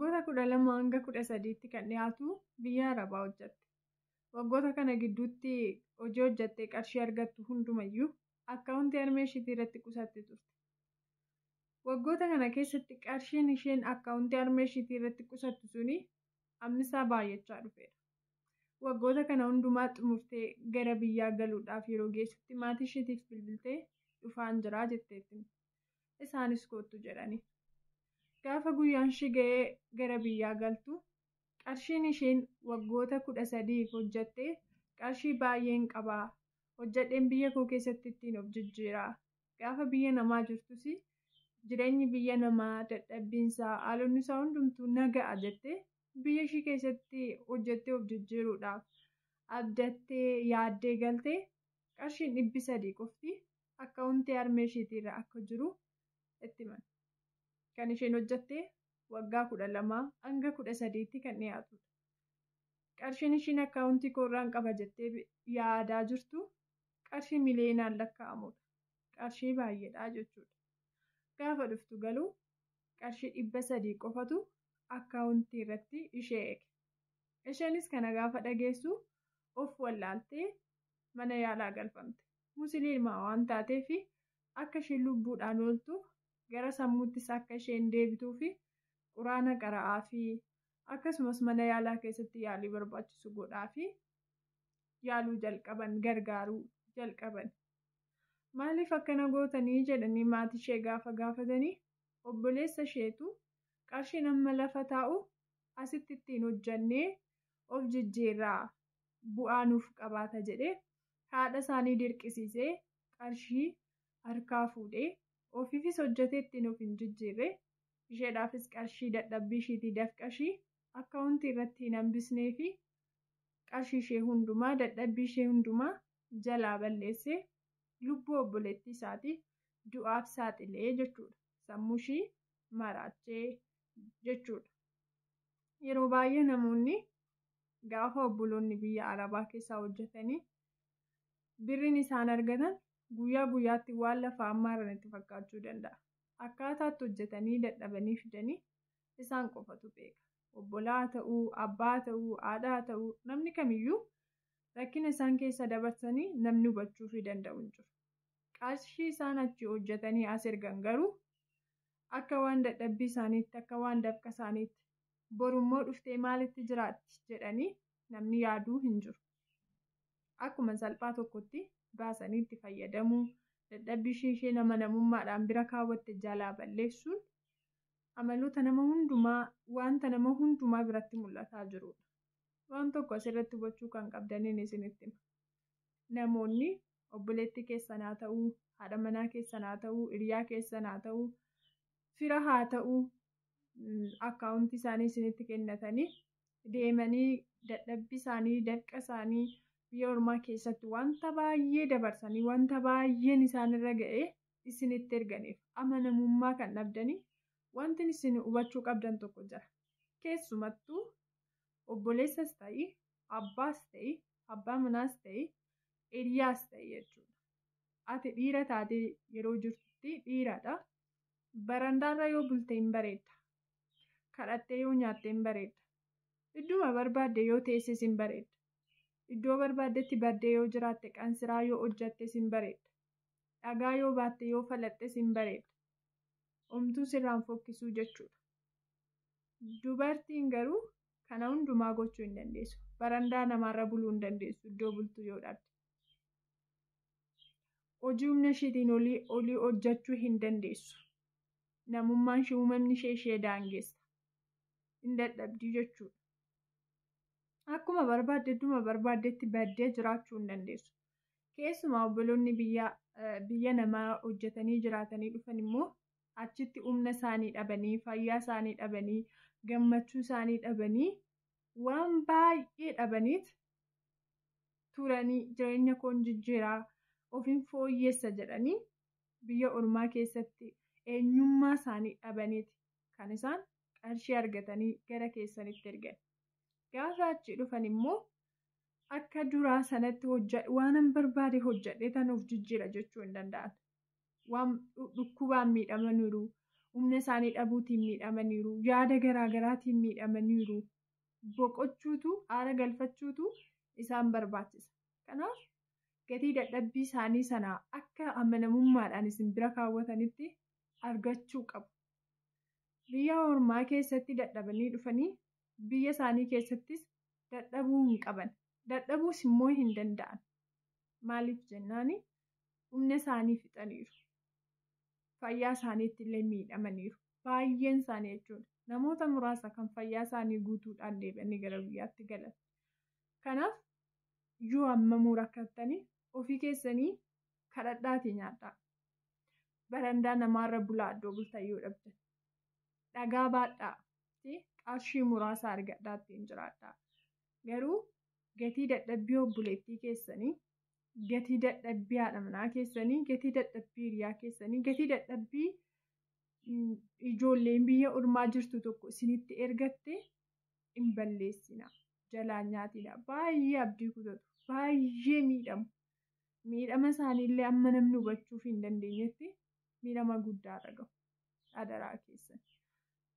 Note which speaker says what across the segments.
Speaker 1: Waggoota 12 hanga 13tti kan dhiyaatu biyya Arabaa hojjette. Waggoota kana gidduutti hojii hojjettee qarshii argattu hundumayyuu akkaawuntii harmee isheetii irratti qusattee turte. Waggoota kana keessatti qarshiin isheen akkaawuntii harmee isheetii irratti qusattu suni ammisaa baay'achaa dhufeera. Waggoota kana hundumaa xumurtee gara biyyaa galuudhaaf yeroo geessutti maatii isheetiif bilbiltee dhufaan jiraa jetteetti. Isaanis kootu jedhani. Gaafa guyyaan ishee ga'ee gara biyyaa galtu qarshiin isheen waggoota 13 hojjettee qarshii baay'een qabaa. Hojjedheen biyya koo keessatti ittiin of jijjiiraa. Gaafa biyya namaa jirtus jireenyi biyya namaa dadhabbiinsaa haalonni isaa hundumtuu naga'a jettee biyya ishee keessatti hojjettee of jijjiiruudhaaf abdattee yaaddee galtee qarshiin 300 qofti akkaawuntii harmee isheetii irra akka jiru itti himan. Kan isheen hojjettee waggaa 12 hanga 13tti kan dhiyaatudha. Qarshiin isheen akkaawuntii koorraan qaba jettee yaadaa jirtu qarshii miliyoonaan lakkaa'amudha. Qarshii baay'eedha jechuudha. Gaafa dhuftu galuu qarshii 300 qofatu akkaawuntii irratti ishee eege. Isheenis kana gaafa dhageessu of wallaaltee mana yaalaa galfamte. Musliimaa waan taateef akka isheen lubbuudhaan ooltuuf gara sammuuttis akka isheen deebituu fi quraana qara'aa fi akkasumas mana yaalaa keessatti yaalii barbaachisu godhaa fi yaaluu jalqaban gargaaruu jalqaban. Maaliif akkana gootanii jedhanii maatii ishee gaafa gaafatanii obboleessa isheetu qarshii amma lafa taa'u asitti ittiin hojjannee of jijjiirraa bu'aa nuuf qabaata jedhee haadha isaanii dirqisiisee qarshii harkaa fuudhee ofiifis hojjetee ittiin of hin jijjiirre isheedhaafis qarshii dadhabbii isheetii dafqashii akkaawuntii irratti hin hambisnee fi qarshii ishee hundumaa dadhabbii ishee hundumaa jalaa balleessee lubbuu obboleettii isaatii du'aaf saaxilee jechuudha. Sammuu ishee maraachee jechuudha. Yeroo baay'ee namoonni gaafa obboloonni biyya Arabaa keessaa hojjetanii birriin isaan argatan guyyaa guyyaatti waan lafa ammaaran itti fakkaachuu danda'a. Akkaataatti hojjetanii dadhabanii fidanii isaan qofatu beeka. Obbolaa ta'uu, abbaa ta'uu, haadhaa ta'uu namni kamiyyuu rakkina isaan keessa dabarsanii namni hubachuu danda'u hin jiru. Qarshii isaan achi hojjetanii as ergan garuu akka waan dadhabbii isaaniitti, akka waan dafqa isaaniitti borummoo dhuftee maalitti jiraatti jedhanii namni yaaduu hin jiru. Akkuma salphaa tokkotti baasanii itti fayyadamuu, dadhabbii ishee nama namummaadhaan bira kaawwatte jalaa balleessuun amaloota nama hundumaa wanta nama hundumaa biratti mul'ataa jirudha. Waan tokko asirratti hubachuu kan qabdaniin isinitti hima. Namoonni obboleettii keessan haa ta'uu, haadha manaa keessan haa ta'uu, hiriyaa keessan haa ta'uu, fira haa ta'uu akkaawuntii isaanii isinitti kennatanii deemanii dadhabbii isaanii, dafqa isaanii biyya ormaa keessatti wanta baay'ee dabarsanii wanta baay'een isaanirra ga'ee isinitti erganiif amanamummaa kan dhabdanii wanti isin hubachuu qabdan tokko jira. Keessumattuu obboleessas ta'ii, abbaas ta'ii, abbaa manaas ta'ii, hiriyaas ta'ii jechuudha. Ati dhiira taatee yeroo jirtutti dhiiradha. Barandaarra yoo bulte hin bareedda. Kadhattee yoo nyaatte hin bareedda. Idduma barbaadde yoo teesses hin bareedda. Iddoo barbaaddetti baddee yoo jiraatte qansiraa yoo hojjattes hin bareedda. Dhagaa yoo baatte yoo falaxxes hin bareedda. Homtuu sirraan fokkisuu jechuudha. Dubartiin garuu kana hundumaa gochuu hin dandeessu. Barandaa namaarra buluu hin dandeessu iddoo bultu yoo dhabde. Hojii humna isheetiin olii hojjechuu hin dandeessu. Namummaan ishee uumamni ishee daangeessa. Hin dadhabdii jechuudha. Akkuma barbaadde idduma barbaaddetti baddee jiraachuu hin dandeessu. Keessumaa obboloonni biyya namaa hojjetanii jiraatanii dhufan immoo achitti humna isaanii dhabanii, fayyaa isaanii dhabanii, gammachuu isaanii dhabanii waan baay'ee dhabaniit turanii jireenya koon jijjiiraa ofiin fooyyeessa jedhanii biyya ormaa keessatti eenyummaa isaanii dhabaniiti kan isaan qarshii argatanii gara keessanitti ergan. Gaafa achi dhufan immoo akka duraa sanatti waanan barbaade hojjedhee tan of jijjiira jechuu hin danda'an. Waan dhukkubaan miidhamaniiru, humna isaanii dhabuutiin miidhamaniiru, yaada garaagaraatiin miidhamaniiru. Boqochuutu aara galfachuutu isaan barbaachisa. Kanaaf gatii dadhabbii isaanii sanaa akka amanamummaadhaan isin bira kaawwatanitti argachuu qabu. Biyya ormaa keessatti dadhabanii dhufanii biyya isaanii keessattis dadhabuu hin qaban. Dadhabuus immoo hin danda'an. Maaliif jennaani humna isaanii fixaniiru. Fayyaa isaaniitti illee miidhamaniiru. Baay'een isaanii jechuudha. Namoota muraasa kan fayyaa isaanii guutuudhaan deebi'anii gara biyyaatti galan. Kanaaf yoo hammamuu rakkattanii ofii keessanii kadhadhaatii nyaadhaa. Barandaa namaarra bulaa iddoo bultan yoo dhabdan. Dhagaa baadhaa. Qarshii muraasa argadhaa ittiin jiraadhaa. Garuu gatii dadhabbii obboleettii keessanii, gatii dadhabbii haadha manaa keessanii, gatii dadhabbii hiriyaa keessanii, gatii dadhabbii ijoolleen biyya ormaa jirtu tokko isinitti ergatte hin balleessinaa. Jalaan nyaatinaa. Baay'ee abdii kutatu. Baay'ee miidhamu. Miidhama isaaniillee amma namni hubachuuf hin dandeenyetti miidhama guddaarra gahu. Adaraa keessan.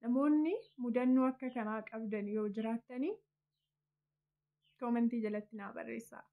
Speaker 1: Namoonni mudannoo akka kanaa qabdan yoo jiraattanii koomentii jalatti naa barreessaa.